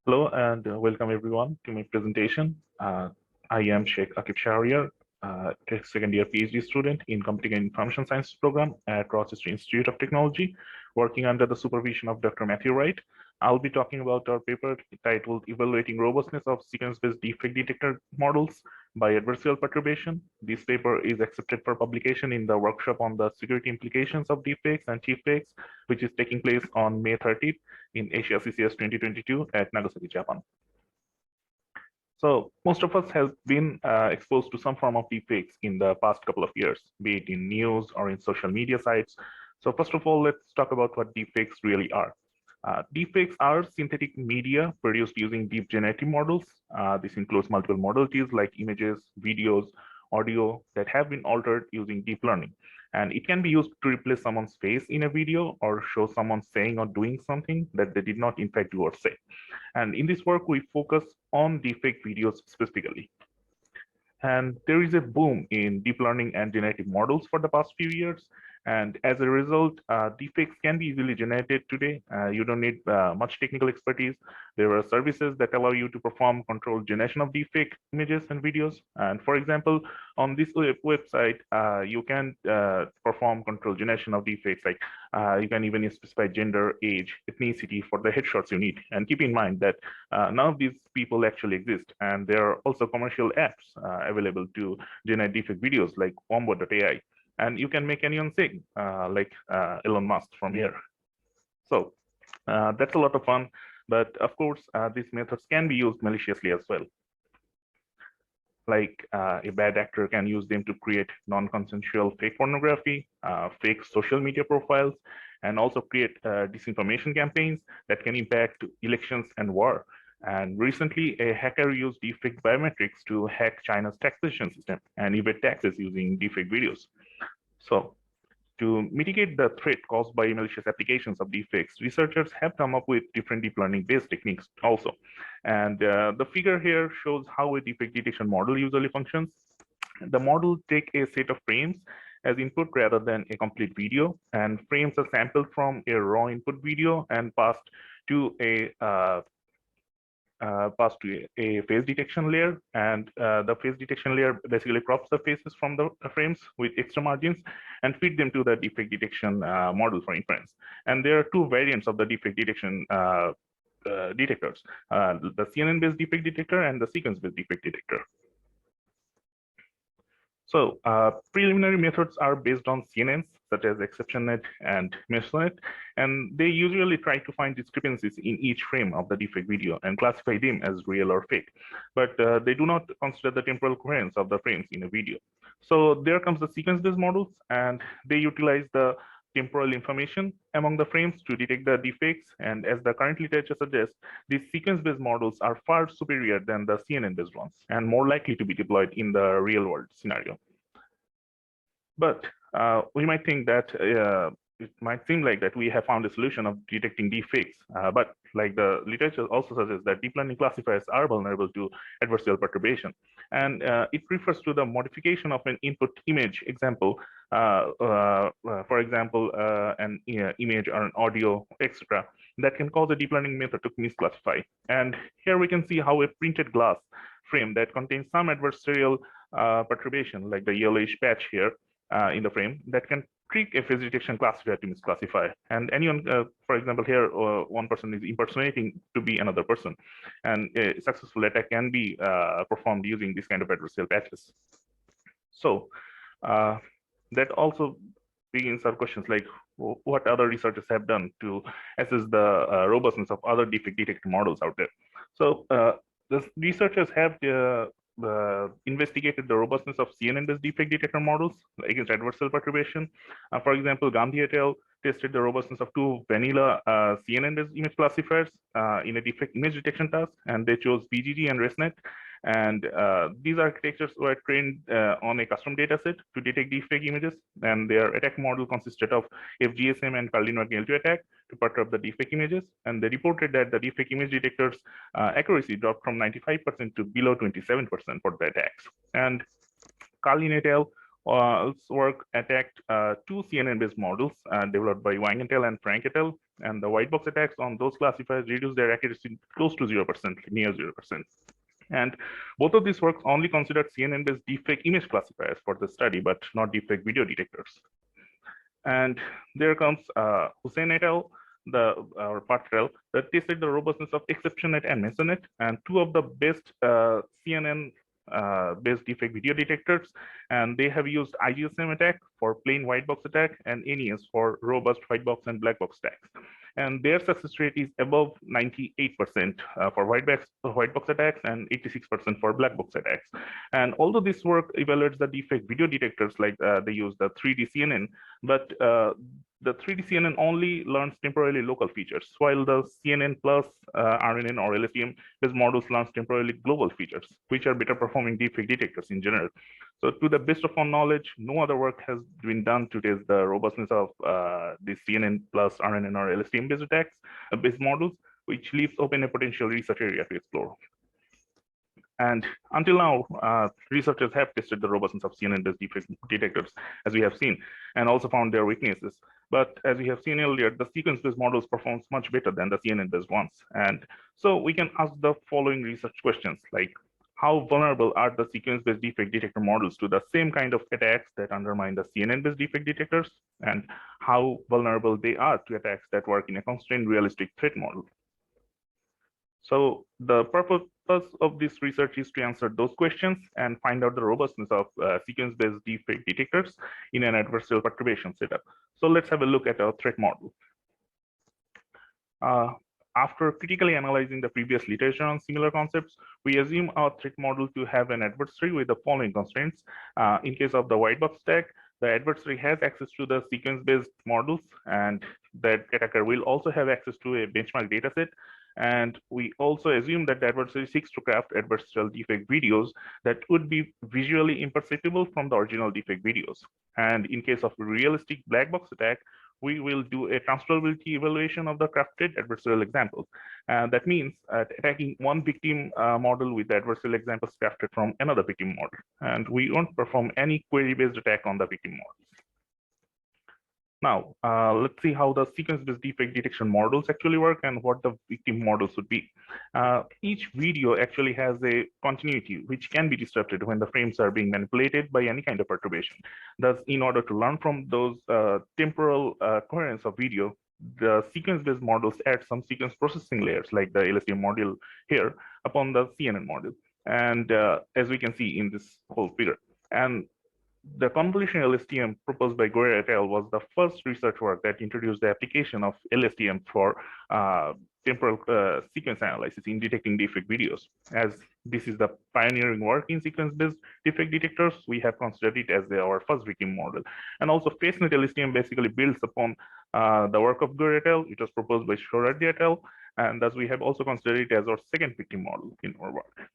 Hello and welcome everyone to my presentation. I am Sheikh Akib Shahriyar, second year PhD student in Computing and Information Science program at Rochester Institute of Technology, working under the supervision of Dr. Matthew Wright. I'll be talking about our paper titled Evaluating Robustness of Sequence-Based Deepfake Detector Models by Adversarial Perturbation. This paper is accepted for publication in the workshop on the security implications of deepfakes and cheapfakes, which is taking place on May 30th in Asia CCS 2022 at Nagasaki, Japan. So most of us have been exposed to some form of deepfakes in the past couple of years, be it in news or in social media sites. So first of all, let's talk about what deepfakes really are. Deepfakes are synthetic media produced using deep generative models. This includes multiple modalities like images, videos, audio that have been altered using deep learning. And it can be used to replace someone's face in a video or show someone saying or doing something that they did not in fact do or say. And in this work, we focus on deepfake videos specifically. And there is a boom in deep learning and generative models for the past few years. And as a result, deepfakes can be easily generated today. You don't need much technical expertise. There are services that allow you to perform controlled generation of deepfake images and videos. And for example, on this website, you can perform controlled generation of deepfakes. Like you can even specify gender, age, ethnicity for the headshots you need. And keep in mind that none of these people actually exist. And there are also commercial apps available to generate deepfake videos like Wombo.ai. And you can make anyone sing like Elon Musk from here. So that's a lot of fun. But of course, these methods can be used maliciously as well. Like a bad actor can use them to create non-consensual fake pornography, fake social media profiles, and also create disinformation campaigns that can impact elections and war. And recently, a hacker used deepfake biometrics to hack China's taxation system and evade taxes using deepfake videos. So to mitigate the threat caused by malicious applications of deepfakes, researchers have come up with different deep learning-based techniques also. And the figure here shows how a deepfake detection model usually functions. The model takes a set of frames as input rather than a complete video, and frames are sampled from a raw input video and passed to a face detection layer, and the face detection layer basically crops the faces from the frames with extra margins and feed them to the deepfake detection model for inference. And there are two variants of the deepfake detection detectors, the CNN-based deepfake detector and the sequence-based deepfake detector. So preliminary methods are based on CNNs, such as ExceptionNet and MeshNet, and they usually try to find discrepancies in each frame of the deepfake video and classify them as real or fake. But they do not consider the temporal coherence of the frames in a video. So there comes the sequence-based models, and they utilize the temporal information among the frames to detect the deepfakes. And as the current literature suggests, these sequence-based models are far superior than the CNN-based ones and more likely to be deployed in the real-world scenario. But we might think that it might seem like that we have found a solution of detecting deepfakes, but like the literature also suggests that deep learning classifiers are vulnerable to adversarial perturbation. And it refers to the modification of an input image example, for example, an image or an audio, etc., that can cause a deep learning method to misclassify. And here we can see how a printed glass frame that contains some adversarial perturbation, like the yellowish patch here, in the frame, that can trick a face detection classifier to misclassify. And anyone, for example, here, one person is impersonating to be another person. And a successful attack can be performed using this kind of adversarial patches. So that also begins our questions like, what other researchers have done to assess the robustness of other deepfake detector models out there. So the researchers have investigated the robustness of CNN-based deepfake detector models against adversarial perturbation. For example, Gandhi et al. Tested the robustness of two vanilla CNN-based image classifiers in a deepfake image detection task, and they chose BGG and ResNet. And these architectures were trained on a custom dataset to detect deepfake images, and their attack model consisted of FGSM and Carlin-McNeil2 attack to perturb the deepfake images. And they reported that the deepfake image detectors accuracy dropped from 95% to below 27% for the attacks. And Carlin et al. work attacked two CNN-based models developed by Wang et al. And Frank et al. And the white box attacks on those classifiers reduced their accuracy close to 0%, near 0%. And both of these works only considered CNN-based deepfake image classifiers for the study, but not deepfake video detectors. And there comes Hussein et al., or Patrel, that tested the robustness of ExceptionNet and MesoNet, and two of the best CNN based deepfake video detectors, and they have used IGSM attack for plain white box attack and NES for robust white box and black box attacks. And their success rate is above 98% for white box attacks and 86% for black box attacks. And although this work evaluates the deepfake video detectors, like they use the 3D CNN, but the 3D CNN only learns temporarily local features, while the CNN plus RNN or LSTM based models learns temporarily global features, which are better performing deepfake detectors in general. So to the best of our knowledge, no other work has been done to test the robustness of the CNN plus RNN or LSTM based attacks, based models, which leaves open a potential research area to explore. And until now, researchers have tested the robustness of CNN-based deepfake detectors, as we have seen, and also found their weaknesses. But as we have seen earlier, the sequence-based models perform much better than the CNN-based ones. And so we can ask the following research questions, like how vulnerable are the sequence-based deepfake detector models to the same kind of attacks that undermine the CNN-based deepfake detectors, and how vulnerable they are to attacks that work in a constrained realistic threat model. So the purpose of this research is to answer those questions and find out the robustness of sequence-based deepfake detectors in an adversarial perturbation setup. So let's have a look at our threat model. After critically analyzing the previous literature on similar concepts, we assume our threat model to have an adversary with the following constraints. In case of the white box attack, the adversary has access to the sequence-based models, and that attacker will also have access to a benchmark dataset. And we also assume that the adversary seeks to craft adversarial deepfake videos that would be visually imperceptible from the original deepfake videos. And in case of a realistic black box attack, we will do a transferability evaluation of the crafted adversarial examples. That means attacking one victim model with the adversarial examples crafted from another victim model. And we won't perform any query-based attack on the victim models. Now, let's see how the sequence-based deepfake detection models actually work and what the victim models would be. Each video actually has a continuity which can be disrupted when the frames are being manipulated by any kind of perturbation. Thus, in order to learn from those temporal coherence of video, the sequence-based models add some sequence processing layers like the LSTM module here upon the CNN module. And as we can see in this whole figure. And the convolutional LSTM proposed by Gore et al. Was the first research work that introduced the application of LSTM for temporal sequence analysis in detecting deepfake videos. As this is the pioneering work in sequence-based deepfake detectors, we have considered it as our first victim model. And also FaceNet LSTM basically builds upon the work of Gore et al. It was proposed by Shahriyar et al. And thus we have also considered it as our second victim model in our work.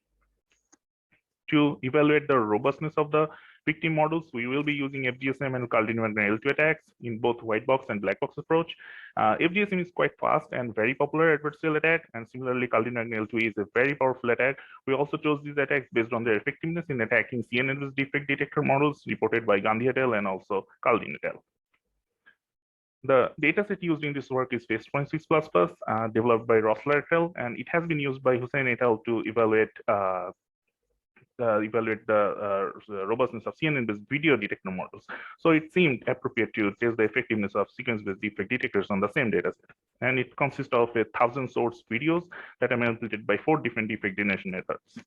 To evaluate the robustness of the victim models, we will be using FGSM and Kaldin-Wagner L2 attacks in both white box and black box approach. FGSM is quite fast and very popular adversarial attack, and similarly, Kaldin-Wagner L2 is a very powerful attack. We also chose these attacks based on their effectiveness in attacking CNN-based deepfake detector models reported by Gandhi et al. And also Kaldin et al. The dataset used in this work is FACE.6++, developed by Rossler et al., and it has been used by Hussein et al. To evaluate the robustness of CNN-based video detector models. So it seemed appropriate to test the effectiveness of sequence-based deepfake detectors on the same dataset. And it consists of 1,000 source videos that are manipulated by 4 different deepfake generation methods.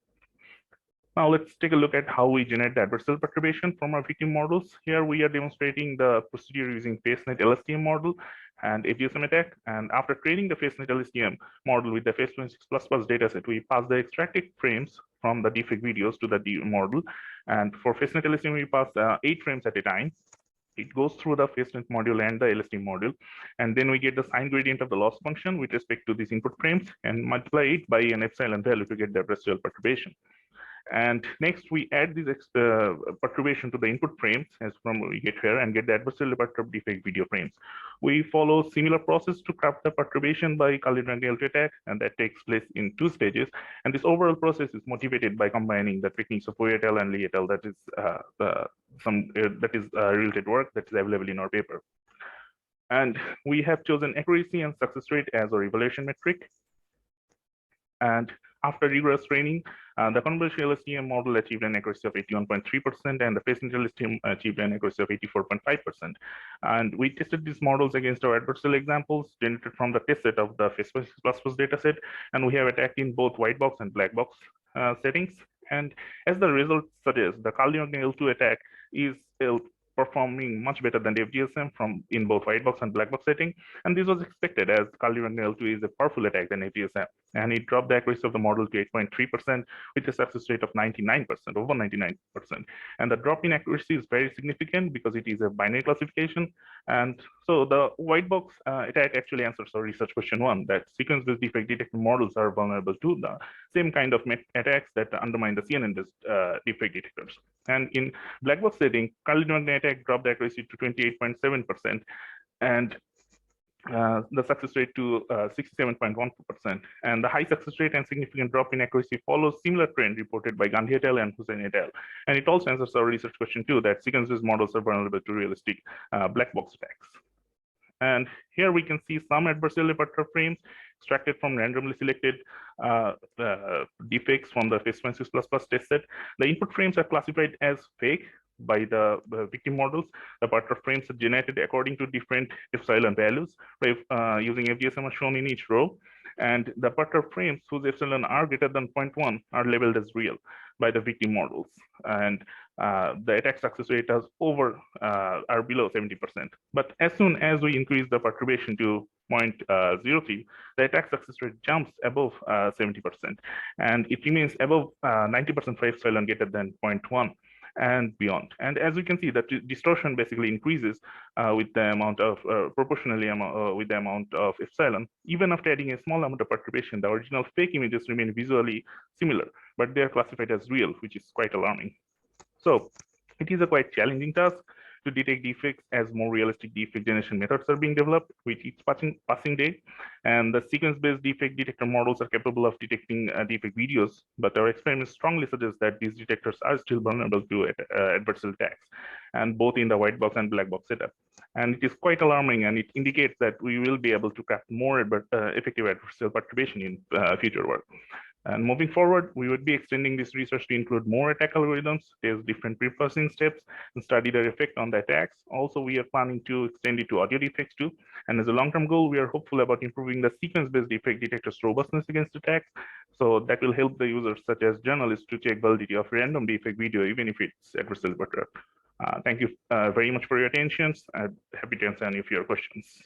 Now let's take a look at how we generate the adversarial perturbation from our victim models. Here we are demonstrating the procedure using FaceNet LSTM model and FGSM attack. And after training the FaceNet LSTM model with the FACE.6++ dataset, we pass the extracted frames from the deepfake videos to the model. And for FaceNet LSTM, we pass 8 frames at a time. It goes through the FaceNet module and the LSTM module. And then we get the sign gradient of the loss function with respect to these input frames and multiply it by an epsilon value to get the adversarial perturbation. And next, we add this perturbation to the input frames as from we get here and get the adversarially perturbed defect video frames. We follow similar process to craft the perturbation by Khalid-Rangel attack, and that takes place in 2 stages. And this overall process is motivated by combining the techniques of Wright and Lee et al. That is related work that is available in our paper. And we have chosen accuracy and success rate as our evaluation metric. And after rigorous training, the convolutional STM model achieved an accuracy of 81.3%, and the face-neutral STM achieved an accuracy of 84.5%. And we tested these models against our adversarial examples generated from the test set of the face dataset, and we have attacked in both white box and black box settings. And as the result suggests, the Khalid-Rangel L2 attack is performing much better than the FGSM in both white box and black box setting. And this was expected as Khalid-Rangel L2 is a powerful attack than FGSM. And it dropped the accuracy of the model to 8.3% with a success rate of 99%, over 99%. And the drop in accuracy is very significant because it is a binary classification. And so the white box attack actually answers our research question 1, that sequence-based defect detector models are vulnerable to the same kind of attacks that undermine the CNN-based defect detectors. And in black box setting, Khalid-Rangel attack dropped the accuracy to 28.7%, and the success rate to 67.1%. And the high success rate and significant drop in accuracy follows similar trend reported by Gandhi et al. And Hussain et al. And it also answers our research question 2, that sequence-based models are vulnerable to realistic black box attacks. And here we can see some adversarial perturbed frames extracted from randomly selected defects from the face-6++ test set. The input frames are classified as fake by the victim models. The perturbed frames are generated according to different epsilon values, using FGSM are shown in each row. And the perturbed frames whose epsilon are greater than 0.1 are labeled as real by the victim models. And the attack success rate is are below 70%. But as soon as we increase the perturbation to 0.03, the attack success rate jumps above 70%, and it remains above 90% for epsilon greater than 0.1 and beyond. And as we can see, that distortion basically increases with the amount of proportionally with the amount of epsilon. Even after adding a small amount of perturbation, the original fake images remain visually similar, but they are classified as real, which is quite alarming. So it is a quite challenging task to detect defects as more realistic defect generation methods are being developed with each passing day. And the sequence-based defect detector models are capable of detecting defect videos, but our experiments strongly suggest that these detectors are still vulnerable to adversarial attacks, and both in the white box and black box setup. And it is quite alarming, and it indicates that we will be able to craft more effective adversarial perturbation in future work. And moving forward, we would be extending this research to include more attack algorithms, test different pre-processing steps, and study their effect on the attacks. Also, we are planning to extend it to audio defects too. And as a long-term goal, we are hopeful about improving the sequence-based defect detector's robustness against attacks. So that will help the users, such as journalists, to check validity of random defect video, even if it's adversarial perturbed. Thank you very much for your attention. I'm happy to answer any of your questions.